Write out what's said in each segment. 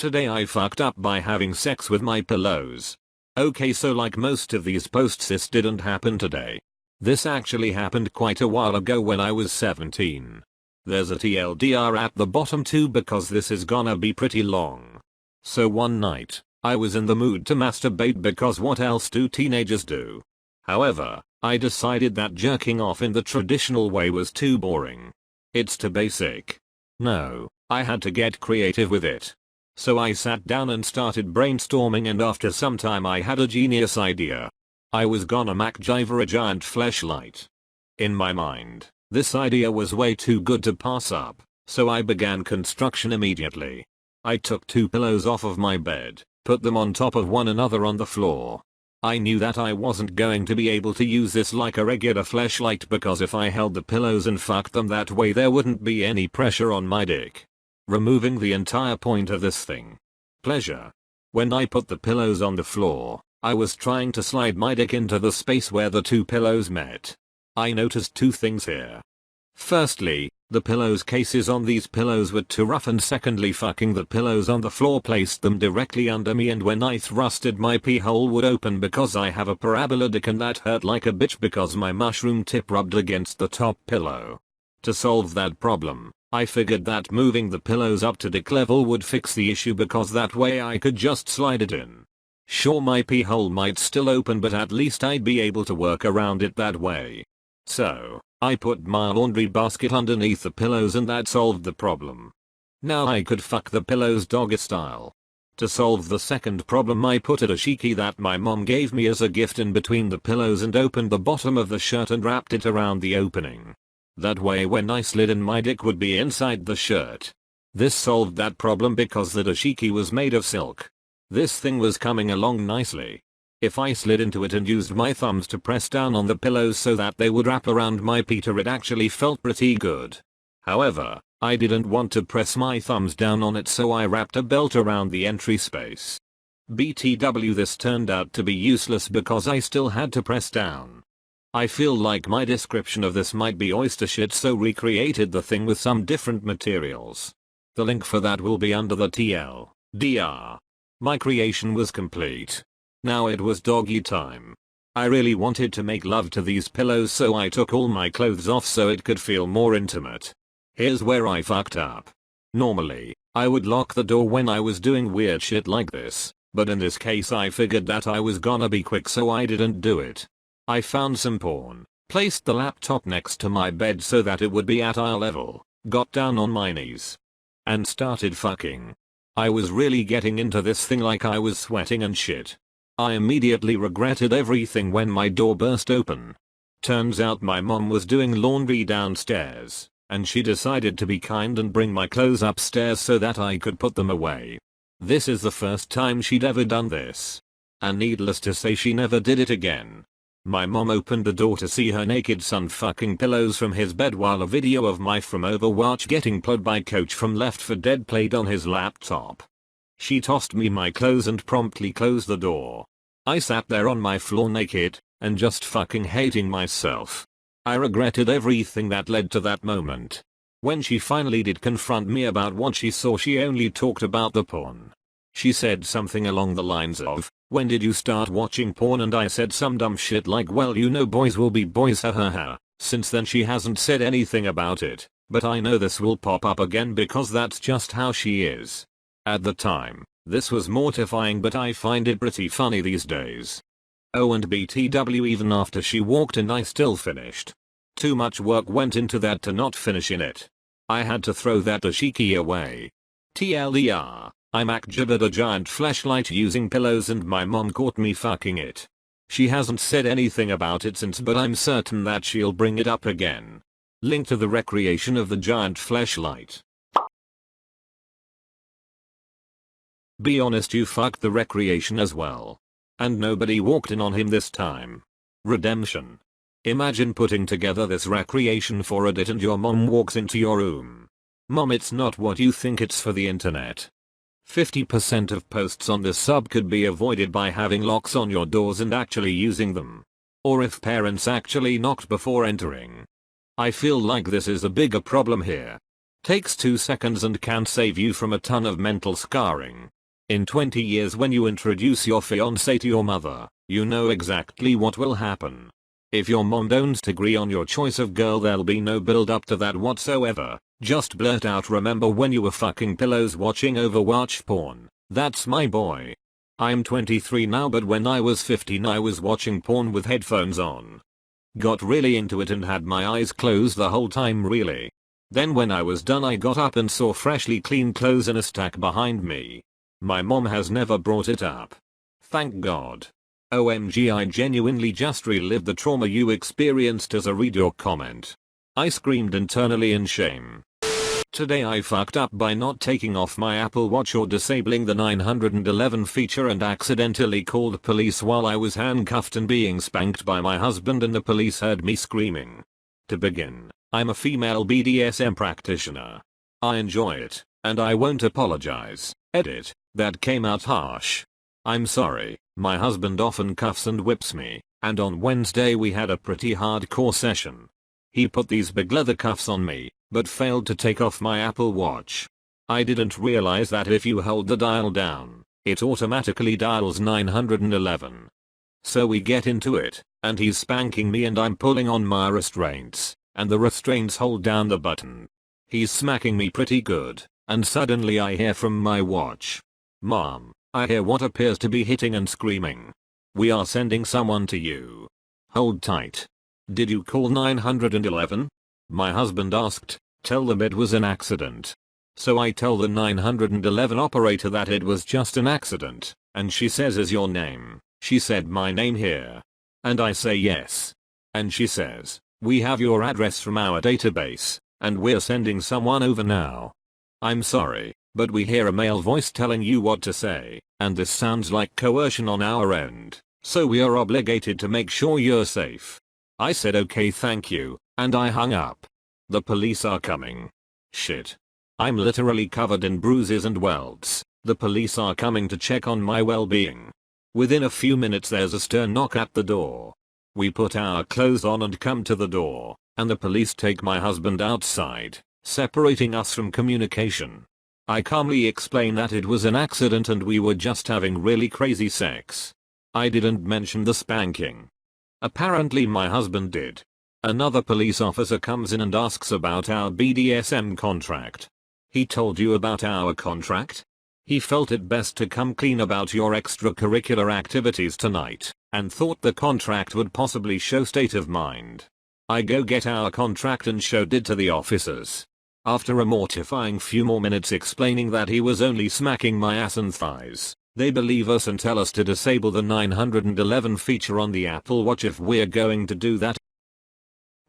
Today I fucked up by having sex with my pillows. Okay, so like most of these posts, this didn't happen today. This actually happened quite a while ago when I was 17. There's a TLDR at the bottom too because this is gonna be pretty long. So one night, I was in the mood to masturbate because what else do teenagers do? However, I decided that jerking off in the traditional way was too boring. It's too basic. No, I had to get creative with it. So I sat down and started brainstorming, and after some time I had a genius idea. I was gonna MacGyver a giant fleshlight. In my mind, this idea was way too good to pass up, so I began construction immediately. I took 2 pillows off of my bed, put them on top of one another on the floor. I knew that I wasn't going to be able to use this like a regular fleshlight because if I held the pillows and fucked them that way there wouldn't be any pressure on my dick. Removing the entire point of this thing. Pleasure. When I put the pillows on the floor, I was trying to slide my dick into the space where the 2 pillows met. I noticed 2 things here. Firstly, the pillows cases on these pillows were too rough, and secondly, fucking the pillows on the floor placed them directly under me, and when I thrusted my pee hole would open because I have a parabola dick, and that hurt like a bitch because my mushroom tip rubbed against the top pillow. To solve that problem, I figured that moving the pillows up to dick level would fix the issue because that way I could just slide it in. Sure, my pee hole might still open, but at least I'd be able to work around it that way. So, I put my laundry basket underneath the pillows and that solved the problem. Now I could fuck the pillows doggy style. To solve the second problem, I put a dashiki that my mom gave me as a gift in between the pillows and opened the bottom of the shirt and wrapped it around the opening. That way when I slid in my dick would be inside the shirt. This solved that problem because the dashiki was made of silk. This thing was coming along nicely. If I slid into it and used my thumbs to press down on the pillows so that they would wrap around my peter, it actually felt pretty good. However, I didn't want to press my thumbs down on it, so I wrapped a belt around the entry space. BTW, this turned out to be useless because I still had to press down. I feel like my description of this might be oyster shit, so recreated the thing with some different materials. The link for that will be under the TLDR. My creation was complete. Now it was doggy time. I really wanted to make love to these pillows, so I took all my clothes off so it could feel more intimate. Here's where I fucked up. Normally, I would lock the door when I was doing weird shit like this, but in this case I figured that I was gonna be quick, so I didn't do it. I found some porn, placed the laptop next to my bed so that it would be at eye level, got down on my knees, and started fucking. I was really getting into this thing, like I was sweating and shit. I immediately regretted everything when my door burst open. Turns out my mom was doing laundry downstairs, and she decided to be kind and bring my clothes upstairs so that I could put them away. This is the first time she'd ever done this. And needless to say, she never did it again. My mom opened the door to see her naked son fucking pillows from his bed while a video of my from Overwatch getting plowed by Coach from Left 4 Dead played on his laptop. She tossed me my clothes and promptly closed the door. I sat there on my floor naked, and just fucking hating myself. I regretted everything that led to that moment. When she finally did confront me about what she saw, she only talked about the porn. She said something along the lines of, "When did you start watching porn?" And I said some dumb shit like, "Well, you know, boys will be boys, hahaha." Since then she hasn't said anything about it, but I know this will pop up again because that's just how she is. At the time, this was mortifying, but I find it pretty funny these days. Oh, and BTW, even after she walked in I still finished. Too much work went into that to not finish in it. I had to throw that dashiki away. TLDR, I MacGyvered a giant fleshlight using pillows and my mom caught me fucking it. She hasn't said anything about it since, but I'm certain that she'll bring it up again. Link to the recreation of the giant fleshlight. Be honest, you fucked the recreation as well. And nobody walked in on him this time. Redemption. Imagine putting together this recreation for Reddit and your mom walks into your room. Mom, it's not what you think, it's for the internet. 50% of posts on this sub could be avoided by having locks on your doors and actually using them. Or if parents actually knocked before entering. I feel like this is a bigger problem here. Takes 2 seconds and can save you from a ton of mental scarring. In 20 years when you introduce your fiancé to your mother, you know exactly what will happen. If your mom don't agree on your choice of girl, there'll be no build up to that whatsoever. Just blurt out, remember when you were fucking pillows watching Overwatch porn? That's my boy. I'm 23 now, but when I was 15 I was watching porn with headphones on. Got really into it and had my eyes closed the whole time really. Then when I was done I got up and saw freshly clean clothes in a stack behind me. My mom has never brought it up. Thank God. OMG, I genuinely just relived the trauma you experienced as I read your comment. I screamed internally in shame. Today I fucked up by not taking off my Apple Watch or disabling the 911 feature and accidentally called police while I was handcuffed and being spanked by my husband, and the police heard me screaming. To begin, I'm a female BDSM practitioner. I enjoy it, and I won't apologize. Edit. That came out harsh. I'm sorry, my husband often cuffs and whips me, and on Wednesday we had a pretty hardcore session. He put these big leather cuffs on me, but failed to take off my Apple Watch. I didn't realize that if you hold the dial down, it automatically dials 911. So we get into it, and he's spanking me and I'm pulling on my restraints, and the restraints hold down the button. He's smacking me pretty good, and suddenly I hear from my watch, "Mom, I hear what appears to be hitting and screaming. We are sending someone to you. Hold tight." "Did you call 911? My husband asked. "Tell them it was an accident." So I tell the 911 operator that it was just an accident, and she says, "Is your name?" She said my name here. And I say yes. And she says, "We have your address from our database, and we're sending someone over now." I'm sorry, but we hear a male voice telling you what to say, and this sounds like coercion on our end, so we are obligated to make sure you're safe. I said okay, thank you, and I hung up. The police are coming. Shit. I'm literally covered in bruises and welts. The police are coming to check on my well-being. Within a few minutes there's a stern knock at the door. We put our clothes on and come to the door, and the police take my husband outside, separating us from communication. I calmly explain that it was an accident and we were just having really crazy sex. I didn't mention the spanking. Apparently my husband did. Another police officer comes in and asks about our BDSM contract. He told you about our contract? He felt it best to come clean about your extracurricular activities tonight, and thought the contract would possibly show state of mind. I go get our contract and showed it to the officers. After a mortifying few more minutes explaining that he was only smacking my ass and thighs, they believe us and tell us to disable the 911 feature on the Apple Watch if we're going to do that.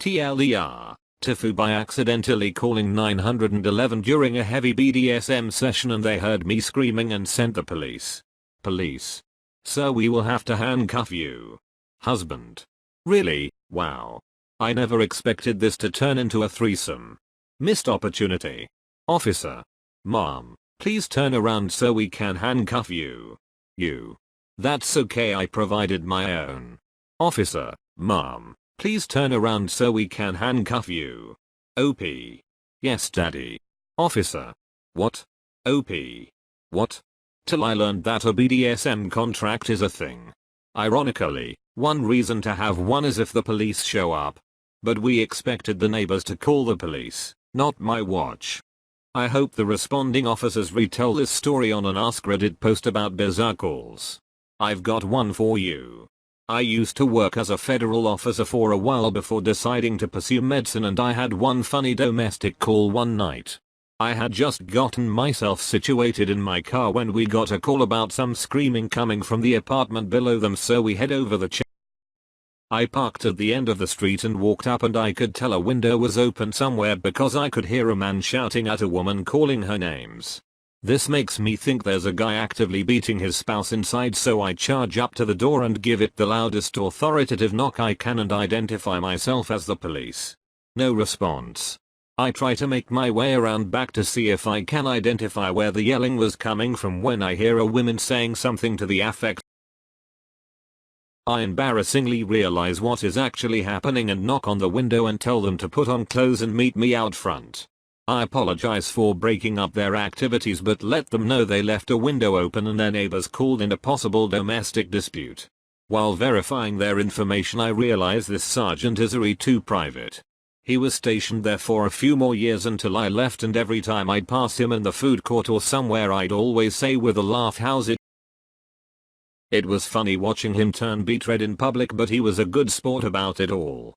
TLDR, TIFU by accidentally calling 911 during a heavy BDSM session and they heard me screaming and sent the police. Police. "Sir, we will have to handcuff you." Husband. "Really? Wow. I never expected this to turn into a threesome. Missed opportunity." Officer. "Mom, please turn around so we can handcuff you." You. "That's okay, I provided my own." Officer. "Mom, please turn around so we can handcuff you." OP. "Yes, daddy." Officer. "What? OP. What?" Till I learned that a BDSM contract is a thing. Ironically, one reason to have one is if the police show up. But we expected the neighbors to call the police, not my watch. I hope the responding officers retell this story on an Ask Reddit post about bizarre calls. I've got one for you. I used to work as a federal officer for a while before deciding to pursue medicine, and I had one funny domestic call one night. I had just gotten myself situated in my car when we got a call about some screaming coming from the apartment below them, so we head over the I parked at the end of the street and walked up, and I could tell a window was open somewhere because I could hear a man shouting at a woman calling her names. This makes me think there's a guy actively beating his spouse inside, so I charge up to the door and give it the loudest authoritative knock I can and identify myself as the police. No response. I try to make my way around back to see if I can identify where the yelling was coming from when I hear a woman saying something to the effect. I embarrassingly realize what is actually happening and knock on the window and tell them to put on clothes and meet me out front. I apologize for breaking up their activities but let them know they left a window open and their neighbors called in a possible domestic dispute. While verifying their information I realize this sergeant is a too private. He was stationed there for a few more years until I left, and every time I'd pass him in the food court or somewhere I'd always say with a laugh, "How's it?" It was funny watching him turn beet red in public, but he was a good sport about it all.